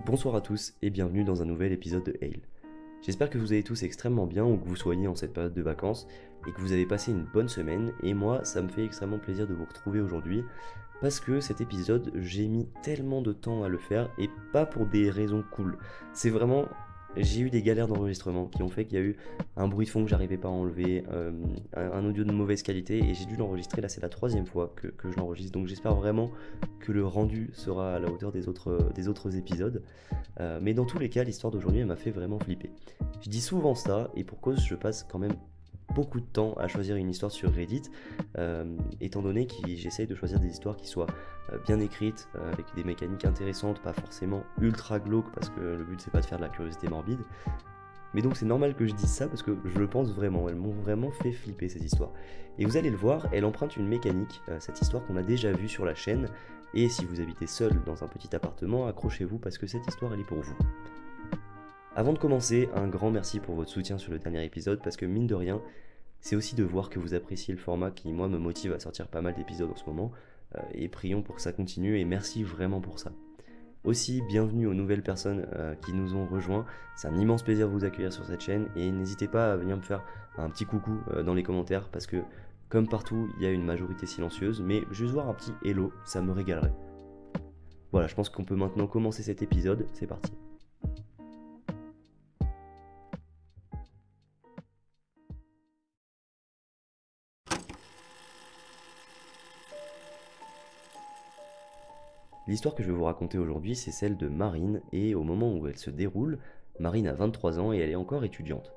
Bonsoir à tous et bienvenue dans un nouvel épisode de Hail. J'espère que vous allez tous extrêmement bien ou que vous soyez en cette période de vacances et que vous avez passé une bonne semaine, et moi ça me fait extrêmement plaisir de vous retrouver aujourd'hui parce que cet épisode j'ai mis tellement de temps à le faire et pas pour des raisons cool. C'est vraiment, j'ai eu des galères d'enregistrement qui ont fait qu'il y a eu un bruit de fond que j'arrivais pas à enlever, un audio de mauvaise qualité, et j'ai dû l'enregistrer. Là c'est la troisième fois que je l'enregistre, donc j'espère vraiment que le rendu sera à la hauteur des autres épisodes. Mais dans tous les cas, l'histoire d'aujourd'hui, elle m'a fait vraiment flipper. Je dis souvent ça, et pour cause, je passe quand même beaucoup de temps à choisir une histoire sur Reddit, étant donné que j'essaye de choisir des histoires qui soient bien écrites, avec des mécaniques intéressantes, pas forcément ultra glauques, parce que le but c'est pas de faire de la curiosité morbide. Mais donc c'est normal que je dise ça parce que je le pense vraiment, elles m'ont vraiment fait flipper ces histoires. Et vous allez le voir, elle emprunte une mécanique, cette histoire qu'on a déjà vue sur la chaîne, et si vous habitez seul dans un petit appartement, accrochez-vous parce que cette histoire elle est pour vous. Avant de commencer, un grand merci pour votre soutien sur le dernier épisode, parce que mine de rien, c'est aussi de voir que vous appréciez le format qui moi me motive à sortir pas mal d'épisodes en ce moment, et prions pour que ça continue, et merci vraiment pour ça. Aussi, bienvenue aux nouvelles personnes qui nous ont rejoints. C'est un immense plaisir de vous accueillir sur cette chaîne, et n'hésitez pas à venir me faire un petit coucou dans les commentaires parce que, comme partout, il y a une majorité silencieuse, mais juste voir un petit hello, ça me régalerait. Voilà, je pense qu'on peut maintenant commencer cet épisode, c'est parti. L'histoire que je vais vous raconter aujourd'hui, c'est celle de Marine, et au moment où elle se déroule, Marine a 23 ans et elle est encore étudiante.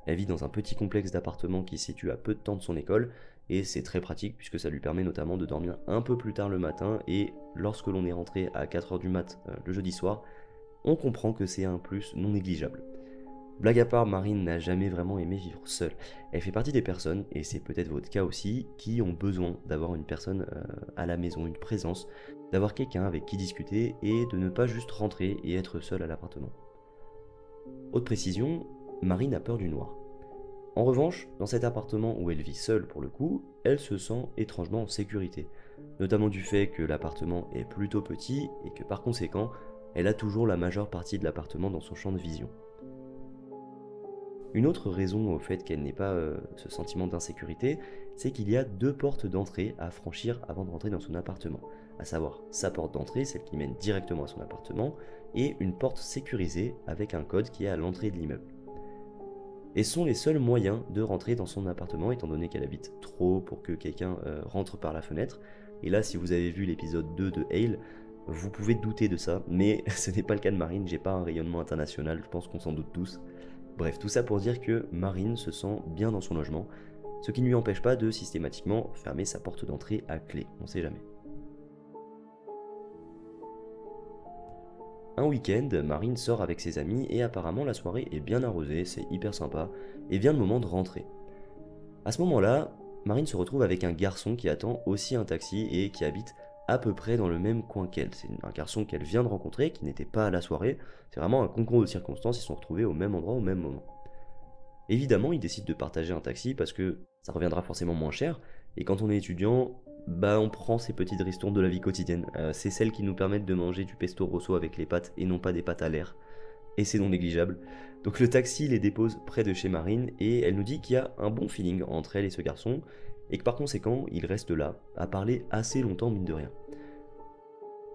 Elle vit dans un petit complexe d'appartements qui se situe à peu de temps de son école, et c'est très pratique puisque ça lui permet notamment de dormir un peu plus tard le matin, et lorsque l'on est rentré à 4h du mat le jeudi soir, on comprend que c'est un plus non négligeable. Blague à part, Marine n'a jamais vraiment aimé vivre seule. Elle fait partie des personnes, et c'est peut-être votre cas aussi, qui ont besoin d'avoir une personne à la maison, une présence, d'avoir quelqu'un avec qui discuter et de ne pas juste rentrer et être seule à l'appartement. Autre précision, Marine a peur du noir. En revanche, dans cet appartement où elle vit seule pour le coup, elle se sent étrangement en sécurité, notamment du fait que l'appartement est plutôt petit et que par conséquent, elle a toujours la majeure partie de l'appartement dans son champ de vision. Une autre raison au fait qu'elle n'ait pas ce sentiment d'insécurité, c'est qu'il y a deux portes d'entrée à franchir avant de rentrer dans son appartement, à savoir sa porte d'entrée, celle qui mène directement à son appartement, et une porte sécurisée avec un code qui est à l'entrée de l'immeuble. Et ce sont les seuls moyens de rentrer dans son appartement, étant donné qu'elle habite trop haut pour que quelqu'un rentre par la fenêtre. Et là, si vous avez vu l'épisode 2 de Hale, vous pouvez douter de ça, mais ce n'est pas le cas de Marine, j'ai pas un rayonnement international, je pense qu'on s'en doute tous. Bref, tout ça pour dire que Marine se sent bien dans son logement, ce qui ne lui empêche pas de systématiquement fermer sa porte d'entrée à clé, on sait jamais. Un week-end, Marine sort avec ses amis et apparemment la soirée est bien arrosée, c'est hyper sympa, et vient le moment de rentrer. À ce moment-là, Marine se retrouve avec un garçon qui attend aussi un taxi et qui habite à peu près dans le même coin qu'elle. C'est un garçon qu'elle vient de rencontrer, qui n'était pas à la soirée, c'est vraiment un concours de circonstances, ils sont retrouvés au même endroit au même moment. Évidemment, ils décident de partager un taxi parce que ça reviendra forcément moins cher, et quand on est étudiant, bah on prend ces petites ristournes de la vie quotidienne. C'est celles qui nous permettent de manger du pesto rosso avec les pâtes et non pas des pâtes à l'air, et c'est non négligeable. Donc le taxi les dépose près de chez Marine, et elle nous dit qu'il y a un bon feeling entre elle et ce garçon, et que par conséquent, il reste là, à parler assez longtemps mine de rien.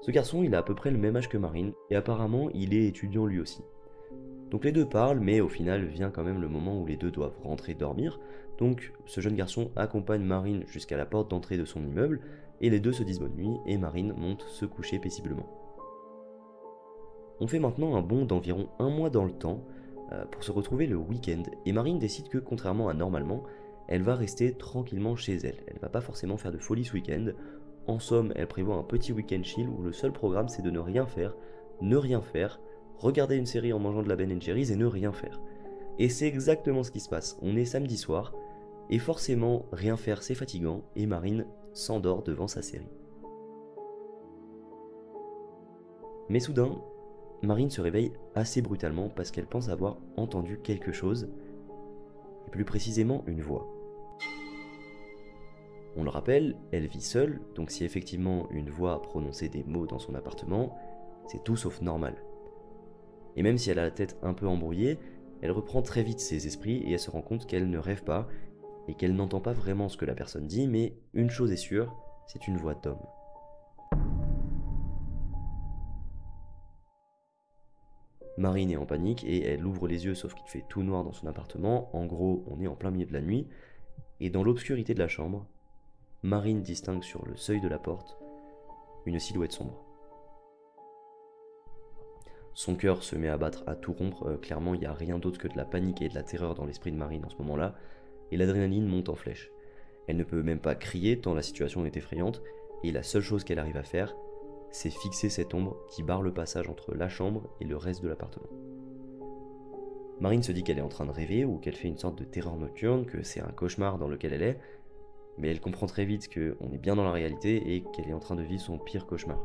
Ce garçon, il a à peu près le même âge que Marine, et apparemment, il est étudiant lui aussi. Donc les deux parlent, mais au final vient quand même le moment où les deux doivent rentrer dormir, donc ce jeune garçon accompagne Marine jusqu'à la porte d'entrée de son immeuble, et les deux se disent bonne nuit, et Marine monte se coucher paisiblement. On fait maintenant un bond d'environ un mois dans le temps pour se retrouver le week-end, et Marine décide que contrairement à normalement, elle va rester tranquillement chez elle. Elle va pas forcément faire de folie ce week-end. En somme, elle prévoit un petit week-end chill où le seul programme c'est de ne rien faire, regarder une série en mangeant de la Ben Jerry's et ne rien faire. Et c'est exactement ce qui se passe. On est samedi soir, et forcément rien faire c'est fatigant, et Marine s'endort devant sa série. Mais soudain, Marine se réveille assez brutalement parce qu'elle pense avoir entendu quelque chose, et plus précisément une voix. On le rappelle, elle vit seule, donc si effectivement une voix a prononcé des mots dans son appartement, c'est tout sauf normal. Et même si elle a la tête un peu embrouillée, elle reprend très vite ses esprits et elle se rend compte qu'elle ne rêve pas et qu'elle n'entend pas vraiment ce que la personne dit, mais une chose est sûre, c'est une voix d'homme. Marine est en panique et elle ouvre les yeux sauf qu'il fait tout noir dans son appartement. En gros, on est en plein milieu de la nuit. Et dans l'obscurité de la chambre, Marine distingue sur le seuil de la porte une silhouette sombre. Son cœur se met à battre à tout rompre. Clairement, il n'y a rien d'autre que de la panique et de la terreur dans l'esprit de Marine en ce moment-là. Et l'adrénaline monte en flèche. Elle ne peut même pas crier tant la situation est effrayante. Et la seule chose qu'elle arrive à faire, c'est fixer cette ombre qui barre le passage entre la chambre et le reste de l'appartement. Marine se dit qu'elle est en train de rêver ou qu'elle fait une sorte de terreur nocturne, que c'est un cauchemar dans lequel elle est, mais elle comprend très vite qu'on est bien dans la réalité et qu'elle est en train de vivre son pire cauchemar.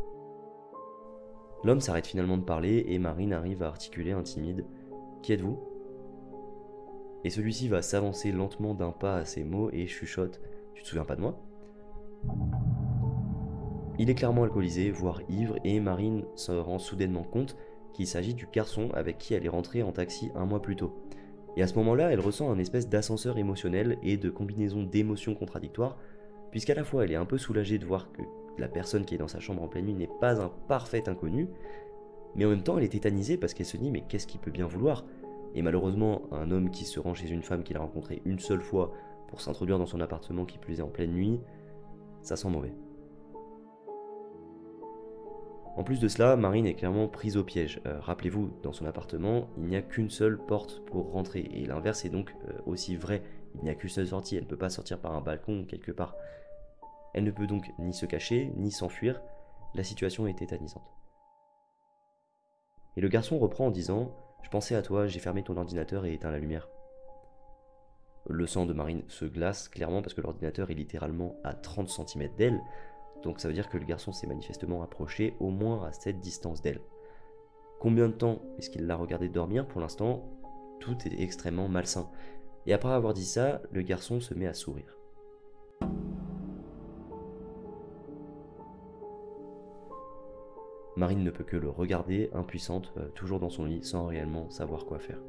L'homme s'arrête finalement de parler et Marine arrive à articuler un timide « Qui êtes-vous » Et celui-ci va s'avancer lentement d'un pas à ces mots et chuchote « Tu te souviens pas de moi ?» Il est clairement alcoolisé, voire ivre, et Marine se rend soudainement compte qu'il s'agit du garçon avec qui elle est rentrée en taxi un mois plus tôt. Et à ce moment-là, elle ressent un espèce d'ascenseur émotionnel et de combinaison d'émotions contradictoires, puisqu'à la fois elle est un peu soulagée de voir que la personne qui est dans sa chambre en pleine nuit n'est pas un parfait inconnu, mais en même temps elle est tétanisée parce qu'elle se dit mais qu'est-ce qu'il peut bien vouloir? Et malheureusement, un homme qui se rend chez une femme qu'il a rencontrée une seule fois pour s'introduire dans son appartement qui plus est en pleine nuit, ça sent mauvais. En plus de cela, Marine est clairement prise au piège. Rappelez-vous, dans son appartement, il n'y a qu'une seule porte pour rentrer, et l'inverse est donc aussi vrai. Il n'y a qu'une seule sortie, elle ne peut pas sortir par un balcon ou quelque part. Elle ne peut donc ni se cacher, ni s'enfuir. La situation est tétanisante. Et le garçon reprend en disant « Je pensais à toi, j'ai fermé ton ordinateur et éteint la lumière. » Le sang de Marine se glace clairement parce que l'ordinateur est littéralement à 30 cm d'elle. Donc ça veut dire que le garçon s'est manifestement approché au moins à cette distance d'elle. Combien de temps est-ce qu'il l'a regardé dormir? Pour l'instant, tout est extrêmement malsain. Et après avoir dit ça, le garçon se met à sourire. Marine ne peut que le regarder, impuissante, toujours dans son lit, sans réellement savoir quoi faire.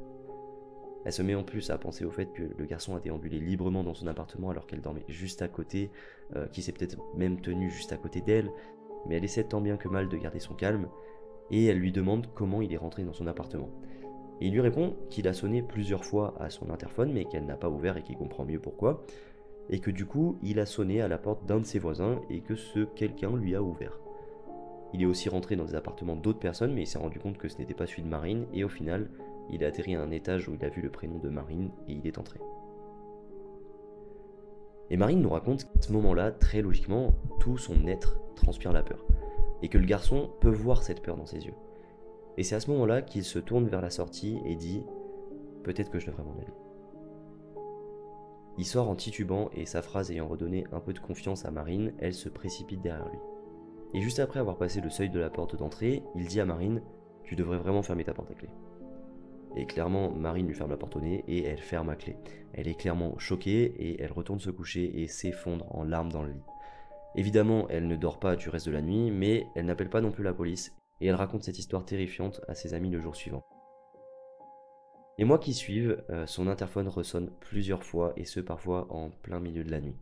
Elle se met en plus à penser au fait que le garçon a déambulé librement dans son appartement alors qu'elle dormait juste à côté, qui s'est peut-être même tenu juste à côté d'elle, mais elle essaie tant bien que mal de garder son calme, et elle lui demande comment il est rentré dans son appartement. Et il lui répond qu'il a sonné plusieurs fois à son interphone, mais qu'elle n'a pas ouvert et qu'il comprend mieux pourquoi, et que du coup, il a sonné à la porte d'un de ses voisins et que ce quelqu'un lui a ouvert. Il est aussi rentré dans des appartements d'autres personnes, mais il s'est rendu compte que ce n'était pas celui de Marine, et au final, il a atterri à un étage où il a vu le prénom de Marine et il est entré. Et Marine nous raconte qu'à ce moment-là, très logiquement, tout son être transpire la peur. Et que le garçon peut voir cette peur dans ses yeux. Et c'est à ce moment-là qu'il se tourne vers la sortie et dit « Peut-être que je devrais m'en aller ». Il sort en titubant et sa phrase ayant redonné un peu de confiance à Marine, elle se précipite derrière lui. Et juste après avoir passé le seuil de la porte d'entrée, il dit à Marine « Tu devrais vraiment fermer ta porte à clé ». Et clairement, Marine lui ferme la porte au nez et elle ferme à clé. Elle est clairement choquée et elle retourne se coucher et s'effondre en larmes dans le lit. Évidemment, elle ne dort pas du reste de la nuit, mais elle n'appelle pas non plus la police et elle raconte cette histoire terrifiante à ses amis le jour suivant. Les mois qui suivent, son interphone ressonne plusieurs fois et ce parfois en plein milieu de la nuit.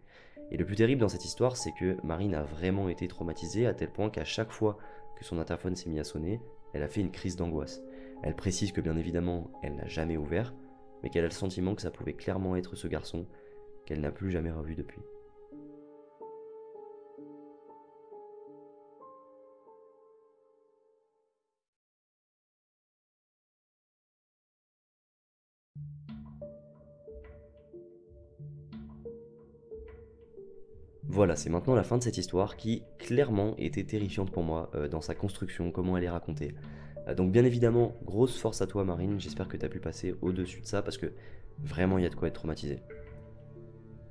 Et le plus terrible dans cette histoire, c'est que Marine a vraiment été traumatisée à tel point qu'à chaque fois que son interphone s'est mis à sonner, elle a fait une crise d'angoisse. Elle précise que bien évidemment, elle n'a jamais ouvert, mais qu'elle a le sentiment que ça pouvait clairement être ce garçon qu'elle n'a plus jamais revu depuis. Voilà, c'est maintenant la fin de cette histoire qui, clairement, était terrifiante pour moi dans sa construction, comment elle est racontée. Donc bien évidemment, grosse force à toi Marine, j'espère que tu as pu passer au-dessus de ça parce que vraiment il y a de quoi être traumatisé.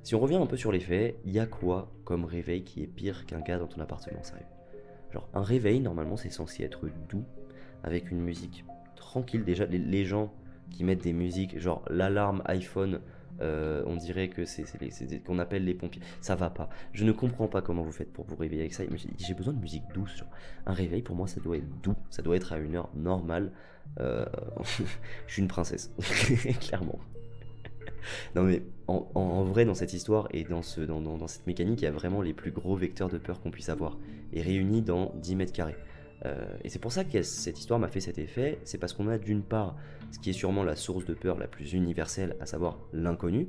Si on revient un peu sur les faits, il y a quoi comme réveil qui est pire qu'un gars dans ton appartement, sérieux? Genre un réveil, normalement c'est censé être doux, avec une musique tranquille. Déjà les gens qui mettent des musiques, genre l'alarme iPhone on dirait que qu'on appelle les pompiers. Ça va pas. Je ne comprends pas comment vous faites pour vous réveiller avec ça. J'ai besoin de musique douce. Genre. Un réveil pour moi ça doit être doux, ça doit être à une heure normale. Euh, je suis une princesse, clairement. Non mais en vrai dans cette histoire et dans cette mécanique, il y a vraiment les plus gros vecteurs de peur qu'on puisse avoir, et réunis dans 10 mètres carrés. Et c'est pour ça que cette histoire m'a fait cet effet, c'est parce qu'on a d'une part ce qui est sûrement la source de peur la plus universelle, à savoir l'inconnu,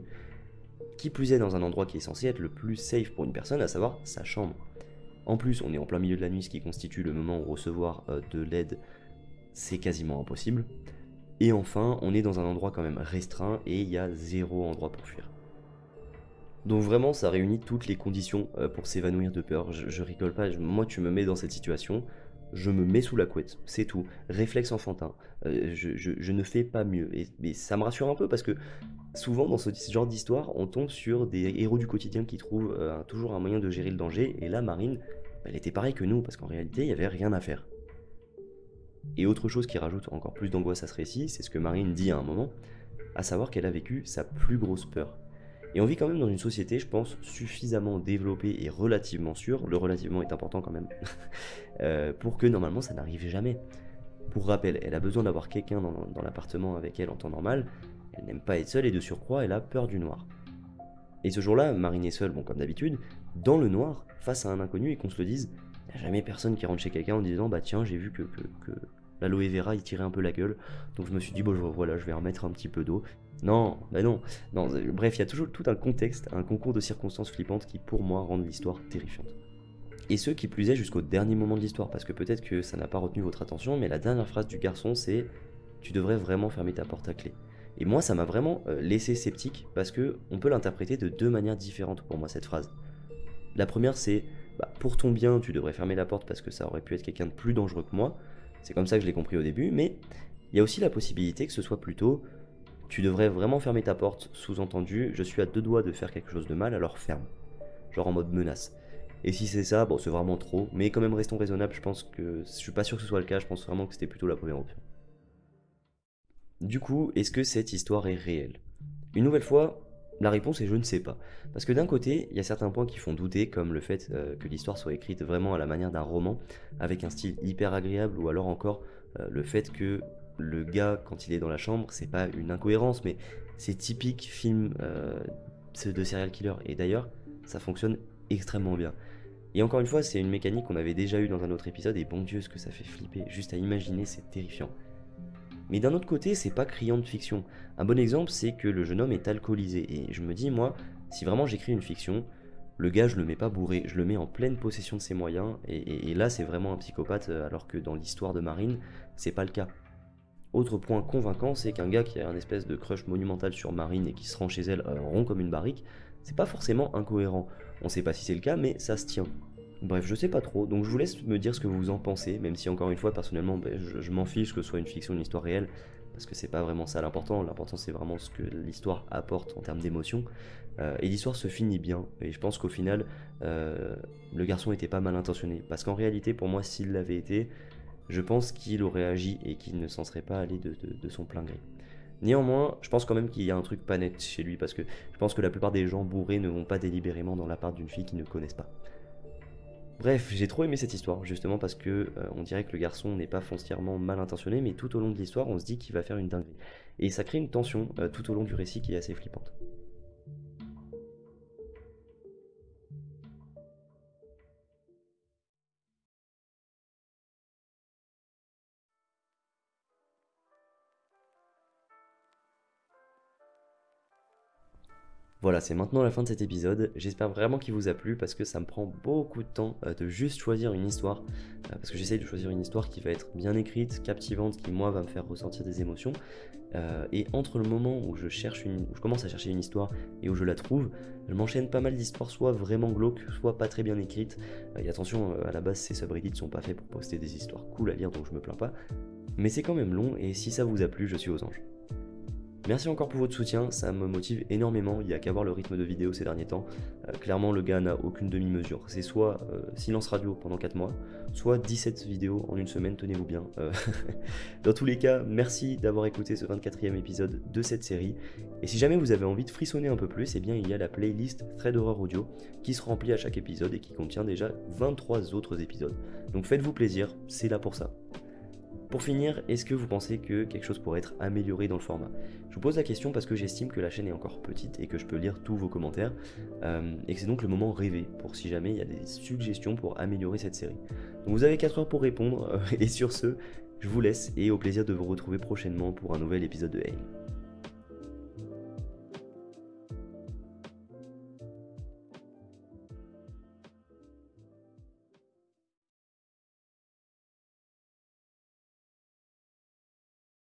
qui plus est dans un endroit qui est censé être le plus safe pour une personne, à savoir sa chambre. En plus, on est en plein milieu de la nuit, ce qui constitue le moment où recevoir de l'aide, c'est quasiment impossible. Et enfin, on est dans un endroit quand même restreint et il y a zéro endroit pour fuir. Donc vraiment, ça réunit toutes les conditions pour s'évanouir de peur. Je rigole pas, moi tu me mets dans cette situation, je me mets sous la couette, c'est tout. Réflexe enfantin, je ne fais pas mieux. Et ça me rassure un peu parce que souvent dans ce genre d'histoire, on tombe sur des héros du quotidien qui trouvent toujours un moyen de gérer le danger. Et là, Marine, elle était pareille que nous parce qu'en réalité, il n'y avait rien à faire. Et autre chose qui rajoute encore plus d'angoisse à ce récit, c'est ce que Marine dit à un moment, à savoir qu'elle a vécu sa plus grosse peur. Et on vit quand même dans une société, je pense, suffisamment développée et relativement sûre, le relativement est important quand même, pour que normalement ça n'arrive jamais. Pour rappel, elle a besoin d'avoir quelqu'un dans l'appartement avec elle en temps normal, elle n'aime pas être seule et de surcroît, elle a peur du noir. Et ce jour-là, Marine est seule, bon comme d'habitude, dans le noir, face à un inconnu et qu'on se le dise, il n'y a jamais personne qui rentre chez quelqu'un en disant bah tiens j'ai vu que l'aloe vera il tirait un peu la gueule, donc je me suis dit bon voilà je vais remettre un petit peu d'eau. Non, bah non, bref il y a toujours tout un contexte, un concours de circonstances flippantes qui pour moi rendent l'histoire terrifiante. Et ce qui plus est jusqu'au dernier moment de l'histoire, parce que peut-être que ça n'a pas retenu votre attention, mais la dernière phrase du garçon c'est tu devrais vraiment fermer ta porte à clé. Et moi ça m'a vraiment laissé sceptique parce que on peut l'interpréter de deux manières différentes pour moi cette phrase. La première c'est bah, pour ton bien, tu devrais fermer la porte parce que ça aurait pu être quelqu'un de plus dangereux que moi. C'est comme ça que je l'ai compris au début, mais il y a aussi la possibilité que ce soit plutôt tu devrais vraiment fermer ta porte, sous-entendu, je suis à deux doigts de faire quelque chose de mal, alors ferme. Genre en mode menace. Et si c'est ça, bon c'est vraiment trop, mais quand même restons raisonnables, je suis pas sûr que ce soit le cas, je pense vraiment que c'était plutôt la première option. Du coup, est-ce que cette histoire est réelle? Une nouvelle fois, la réponse est je ne sais pas. Parce que d'un côté, il y a certains points qui font douter, comme le fait que l'histoire soit écrite vraiment à la manière d'un roman, avec un style hyper agréable, ou alors encore le fait que le gars, quand il est dans la chambre, c'est pas une incohérence, mais c'est typique film de serial killer. Et d'ailleurs, ça fonctionne extrêmement bien. Et encore une fois, c'est une mécanique qu'on avait déjà eue dans un autre épisode, et bon Dieu, ce que ça fait flipper, juste à imaginer, c'est terrifiant. Mais d'un autre côté, c'est pas criant de fiction. Un bon exemple, c'est que le jeune homme est alcoolisé. Et je me dis, moi, si vraiment j'écris une fiction, le gars, je le mets pas bourré, je le mets en pleine possession de ses moyens. Et là, c'est vraiment un psychopathe, alors que dans l'histoire de Marine, c'est pas le cas. Autre point convaincant, c'est qu'un gars qui a un espèce de crush monumental sur Marine et qui se rend chez elle rond comme une barrique, c'est pas forcément incohérent. On sait pas si c'est le cas, mais ça se tient. Bref, je sais pas trop, donc je vous laisse me dire ce que vous en pensez, même si encore une fois, personnellement, je m'en fiche que ce soit une fiction ou une histoire réelle, parce que c'est pas vraiment ça l'important c'est vraiment ce que l'histoire apporte en termes d'émotion, et l'histoire se finit bien, et je pense qu'au final, le garçon était pas mal intentionné, parce qu'en réalité, pour moi, s'il l'avait été, je pense qu'il aurait agi et qu'il ne s'en serait pas allé de son plein gré. Néanmoins, je pense quand même qu'il y a un truc pas net chez lui, parce que je pense que la plupart des gens bourrés ne vont pas délibérément dans l'appart d'une fille qu'ils ne connaissent pas. Bref, j'ai trop aimé cette histoire, justement parce que on dirait que le garçon n'est pas foncièrement mal intentionné, mais tout au long de l'histoire, on se dit qu'il va faire une dinguerie. Et ça crée une tension tout au long du récit qui est assez flippante. Voilà, c'est maintenant la fin de cet épisode. J'espère vraiment qu'il vous a plu parce que ça me prend beaucoup de temps de juste choisir une histoire. Parce que j'essaye de choisir une histoire qui va être bien écrite, captivante, qui moi va me faire ressentir des émotions. Et entre le moment où où je commence à chercher une histoire et où je la trouve, je m'enchaîne pas mal d'histoires, soit vraiment glauques, soit pas très bien écrites. Et attention, à la base, ces subreddits sont pas faits pour poster des histoires cool à lire, donc je me plains pas. Mais c'est quand même long, et si ça vous a plu, je suis aux anges. Merci encore pour votre soutien, ça me motive énormément, il n'y a qu'à voir le rythme de vidéo ces derniers temps. Clairement le gars n'a aucune demi-mesure. C'est soit silence radio pendant 4 mois, soit 17 vidéos en une semaine, tenez-vous bien. Dans tous les cas, merci d'avoir écouté ce 24e épisode de cette série. Et si jamais vous avez envie de frissonner un peu plus, eh bien il y a la playlist Thread Horror Audio qui se remplit à chaque épisode et qui contient déjà 23 autres épisodes. Donc faites-vous plaisir, c'est là pour ça. Pour finir, est-ce que vous pensez que quelque chose pourrait être amélioré dans le format? Je vous pose la question parce que j'estime que la chaîne est encore petite et que je peux lire tous vos commentaires, et que c'est donc le moment rêvé pour si jamais il y a des suggestions pour améliorer cette série. Donc vous avez 4 heures pour répondre, et sur ce, je vous laisse et au plaisir de vous retrouver prochainement pour un nouvel épisode de Hale.